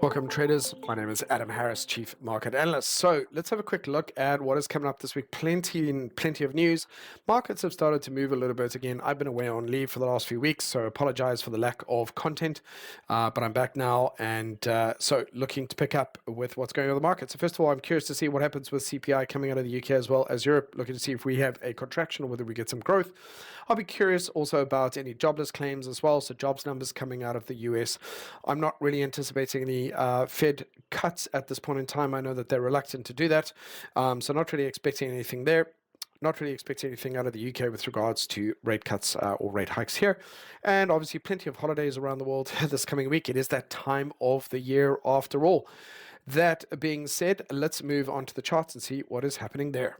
Welcome traders, my name is Adam Harris, Chief Market Analyst. So let's have a quick look at what is coming up this week. Plenty of news. Markets have started to move a little bit again. I've been away on leave for the last few weeks, so I apologize for the lack of content, but I'm back now and so looking to pick up with what's going on in the market. So first of all, I'm curious to see what happens with CPI coming out of the UK as well as Europe, looking to see if we have a contraction or whether we get some growth. I'll be curious also about any jobless claims as well, so jobs numbers coming out of the US. I'm not really anticipating any Fed cuts at this point in time. I know that they're reluctant to do that, so not really expecting anything there. Not really expecting anything out of the UK with regards to rate cuts or rate hikes here. And obviously plenty of holidays around the world this coming week. It is that time of the year after all. That being said, let's move on to the charts and see what is happening there.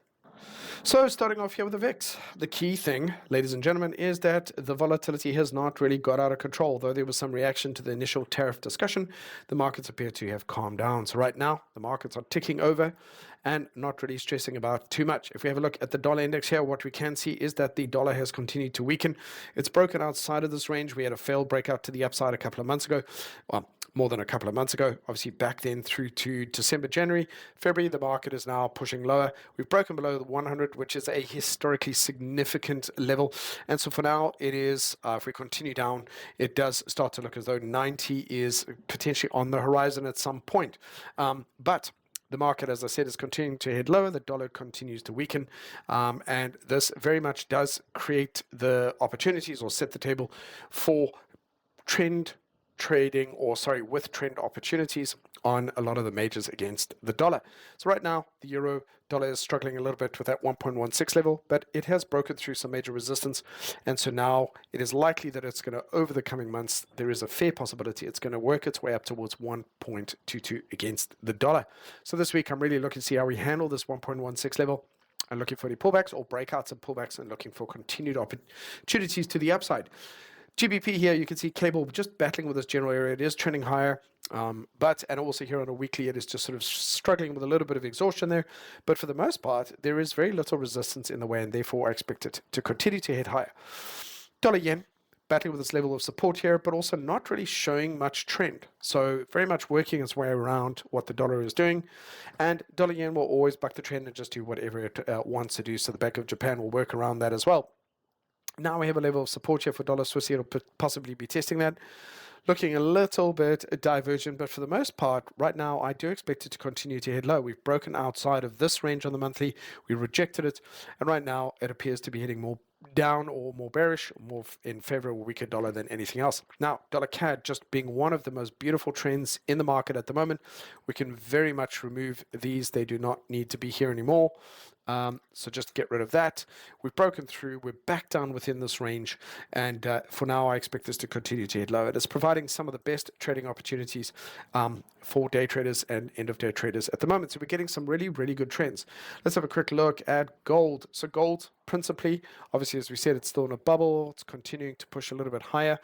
So starting off here with the VIX, the key thing, ladies and gentlemen, is that the volatility has not really got out of control. Though there was some reaction to the initial tariff discussion, the markets appear to have calmed down. So right now, the markets are ticking over and not really stressing about too much. If we have a look at the dollar index here, what we can see is that the dollar has continued to weaken. It's broken outside of this range. We had a failed breakout to the upside a couple of months ago. Well, more than a couple of months ago, obviously back then through to December, January, February, the market is now pushing lower. We've broken below the 100, which is a historically significant level. And so for now, it is, if we continue down, it does start to look as though 90 is potentially on the horizon at some point. But the market, as I said, is continuing to head lower. The dollar continues to weaken. And this very much does create the opportunities or set the table for with trend opportunities on a lot of the majors against the dollar. So right now, the euro dollar is struggling a little bit with that 1.16 level, but it has broken through some major resistance. And so now it is likely that it's going to, over the coming months, there is a fair possibility it's going to work its way up towards 1.22 against the dollar. So this week, I'm really looking to see how we handle this 1.16 level. I'm looking for any pullbacks or breakouts and pullbacks and looking for continued opportunities to the upside. GBP here, you can see cable just battling with this general area. It is trending higher, and also here on a weekly, it is just sort of struggling with a little bit of exhaustion there. But for the most part, there is very little resistance in the way, and therefore I expect it to continue to head higher. Dollar yen, battling with this level of support here, but also not really showing much trend. So very much working its way around what the dollar is doing. And dollar yen will always buck the trend and just do whatever it wants to do. So the Bank of Japan will work around that as well. Now we have a level of support here for dollar Swiss. It'll possibly be testing that. Looking a little bit divergent, but for the most part, right now, I do expect it to continue to head low. We've broken outside of this range on the monthly. We rejected it. And right now, it appears to be heading more down or more bearish, more in favor of a weaker dollar than anything else. Now, dollar CAD just being one of the most beautiful trends in the market at the moment. We can very much remove these. They do not need to be here anymore. So just get rid of that. We've broken through. We're back down within this range. And for now, I expect this to continue to head lower. It is providing some of the best trading opportunities for day traders and end of day traders at the moment. So we're getting some really, really good trends. Let's have a quick look at gold. So gold, principally, obviously, as we said, it's still in a bubble. It's continuing to push a little bit higher.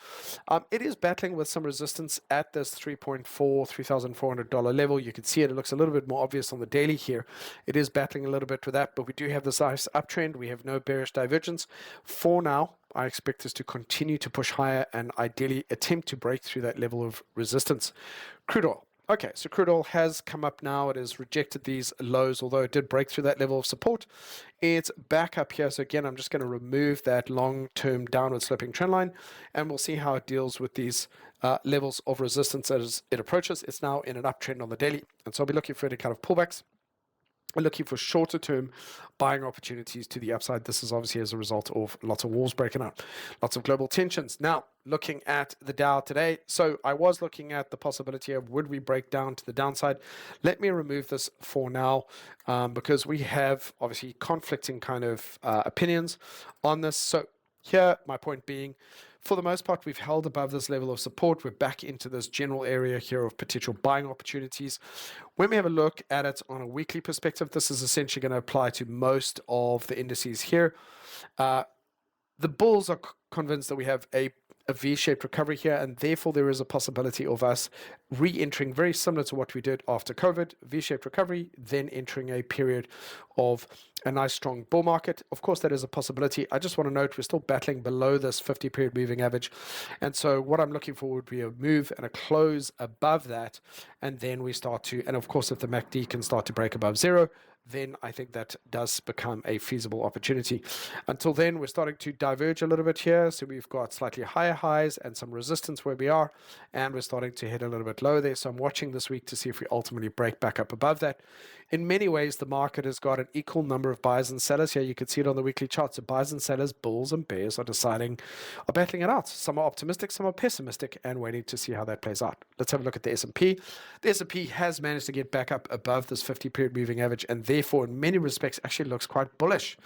It is battling with some resistance at this $3,400 level. You can see it. It looks a little bit more obvious on the daily here. It is battling a little bit with that, but we do have this nice uptrend. We have no bearish divergence. For now, I expect this to continue to push higher and ideally attempt to break through that level of resistance. Crude oil. Okay, so crude oil has come up now. It has rejected these lows, although it did break through that level of support. It's back up here. So again, I'm just going to remove that long-term downward sloping trend line, and we'll see how it deals with these levels of resistance as it approaches. It's now in an uptrend on the daily, and so I'll be looking for any kind of pullbacks. We're looking for shorter term buying opportunities to the upside. This is obviously as a result of lots of wars breaking out, lots of global tensions. Now, looking at the Dow today. So I was looking at the possibility of would we break down to the downside. Let me remove this for now because we have obviously conflicting kind of opinions on this. So here, my point being, for the most part, we've held above this level of support. We're back into this general area here of potential buying opportunities. When we have a look at it on a weekly perspective, this is essentially going to apply to most of the indices here. The bulls are convinced that we have a V-shaped recovery here, and therefore there is a possibility of us re-entering very similar to what we did after COVID, V-shaped recovery, then entering a period of a nice strong bull market. Of course, that is a possibility. I just want to note we're still battling below this 50-period moving average. And so what I'm looking for would be a move and a close above that. And then we start to, and of course, if the MACD can start to break above zero, then I think that does become a feasible opportunity. Until then, we're starting to diverge a little bit here. So we've got slightly higher highs and some resistance where we are, and we're starting to hit a little bit low there. So I'm watching this week to see if we ultimately break back up above that. In many ways, the market has got an equal number of buyers and sellers here. You can see it on the weekly chart. So buyers and sellers, bulls and bears are battling it out. Some are optimistic, some are pessimistic, and waiting to see how that plays out. Let's have a look at the S&P. The S&P has managed to get back up above this 50-period moving average, and therefore, in many respects, actually looks quite bullish.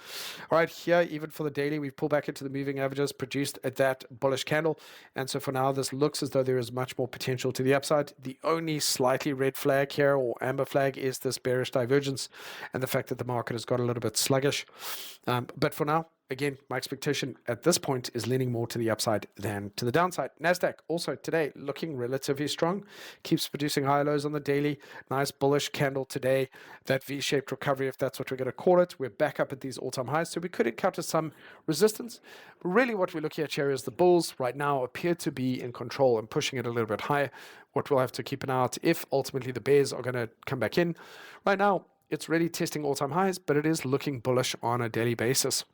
All right, here, even for the daily, we've pulled back into the moving averages, produced at that bullish candle. And so for now, this looks as though there is much more potential to the upside. The only slightly red flag here, or amber flag, is this bearish divergence and the fact that the market has got a little bit sluggish. But for now, again, my expectation at this point is leaning more to the upside than to the downside. NASDAQ also today looking relatively strong, keeps producing high lows on the daily. Nice bullish candle today. That V-shaped recovery, if that's what we're going to call it. We're back up at these all-time highs, so we could encounter some resistance. But really what we're looking at here is the bulls right now appear to be in control and pushing it a little bit higher. What we'll have to keep an eye out if ultimately the bears are going to come back in. Right now, it's really testing all-time highs, but it is looking bullish on a daily basis.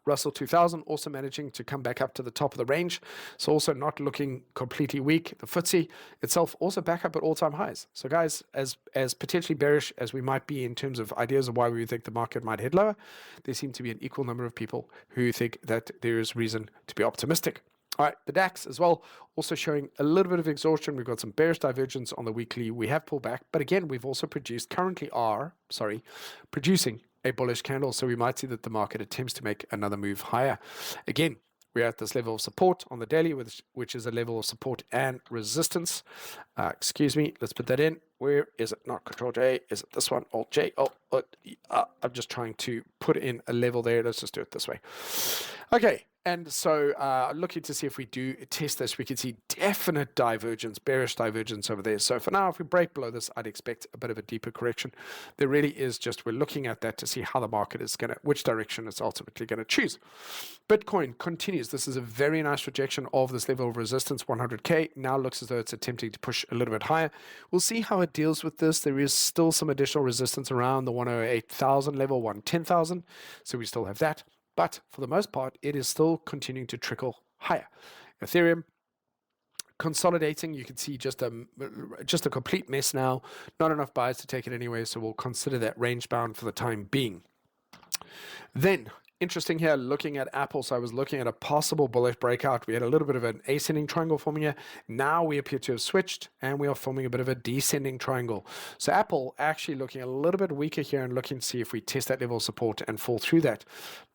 Russell 2000 also managing to come back up to the top of the range, so also not looking completely weak. The FTSE itself also back up at all-time highs. So guys, as potentially bearish as we might be in terms of ideas of why we think the market might head lower, there seem to be an equal number of people who think that there is reason to be optimistic. All right, the DAX as well, also showing a little bit of exhaustion. We've got some bearish divergence on the weekly. We have pulled back, but again, we've also producing a bullish candle. So we might see that the market attempts to make another move higher. Again, we're at this level of support on the daily, which is a level of support and resistance. Excuse me, let's put that in. Where is it? Not Control J. Is it this one? Alt J. I'm just trying to put in a level there. Let's just do it this way. Okay. And so looking to see if we do test this, we can see definite divergence, bearish divergence over there. So for now, if we break below this, I'd expect a bit of a deeper correction. There really is just, we're looking at that to see how the market is going to, which direction it's ultimately going to choose. Bitcoin continues. This is a very nice rejection of this level of resistance, 100K. Now looks as though it's attempting to push a little bit higher. We'll see how it deals with this. There is still some additional resistance around the 108,000 level, 110,000. So we still have that. But for the most part, it is still continuing to trickle higher. Ethereum consolidating. You can see just a complete mess now. Not enough buyers to take it anyway, so we'll consider that range bound for the time being. Then, interesting here, looking at Apple. So I was looking at a possible bullish breakout. We had a little bit of an ascending triangle forming here. Now we appear to have switched, and we are forming a bit of a descending triangle. So Apple actually looking a little bit weaker here and looking to see if we test that level of support and fall through that.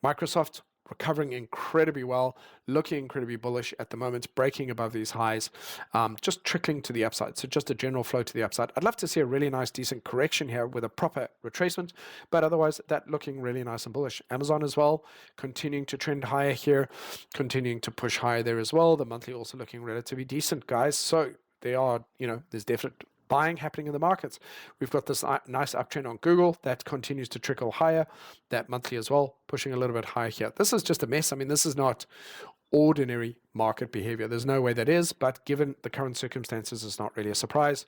Microsoft recovering incredibly well, looking incredibly bullish at the moment, breaking above these highs, just trickling to the upside. So just a general flow to the upside. I'd love to see a really nice, decent correction here with a proper retracement, but otherwise that looking really nice and bullish. Amazon as well, continuing to trend higher here, continuing to push higher there as well. The monthly also looking relatively decent, guys. So they are, there's definite buying happening in the markets. We've got this nice uptrend on Google that continues to trickle higher. That monthly as well, pushing a little bit higher here. This is just a mess. I mean, this is not ordinary market behavior. There's no way that is, but given the current circumstances, it's not really a surprise.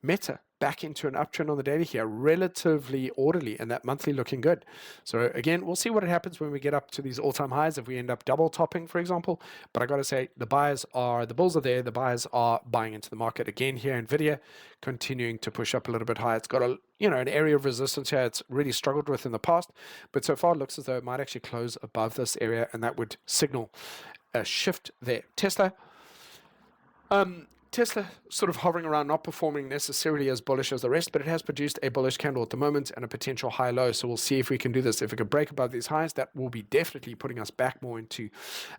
Meta back into an uptrend on the daily here, relatively orderly, and that monthly looking good. So again, we'll see what happens when we get up to these all-time highs, if we end up double topping, for example. But I got to say, the bulls are there, the buyers are buying into the market. Again here, Nvidia continuing to push up a little bit higher. It's got an area of resistance here it's really struggled with in the past, but so far it looks as though it might actually close above this area, and that would signal a shift there. Tesla sort of hovering around, not performing necessarily as bullish as the rest, but it has produced a bullish candle at the moment and a potential high low. So we'll see if we can do this. If it can break above these highs, that will be definitely putting us back more into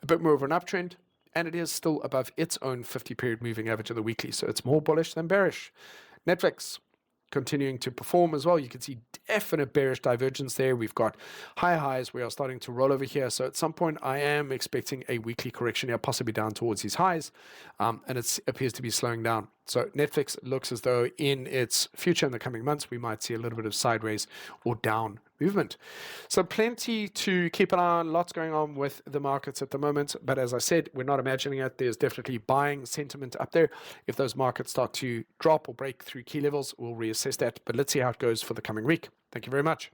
a bit more of an uptrend. And it is still above its own 50-period moving average of the weekly. So it's more bullish than bearish. Netflix continuing to perform as well. You can see definite bearish divergence there. We've got higher highs. We are starting to roll over here. So at some point, I am expecting a weekly correction here, possibly down towards these highs. And it appears to be slowing down. So Netflix looks as though in its future in the coming months, we might see a little bit of sideways or down movement. So plenty to keep an eye on, lots going on with the markets at the moment. But as I said, we're not imagining it. There's definitely buying sentiment up there. If those markets start to drop or break through key levels, we'll reassess that. But let's see how it goes for the coming week. Thank you very much.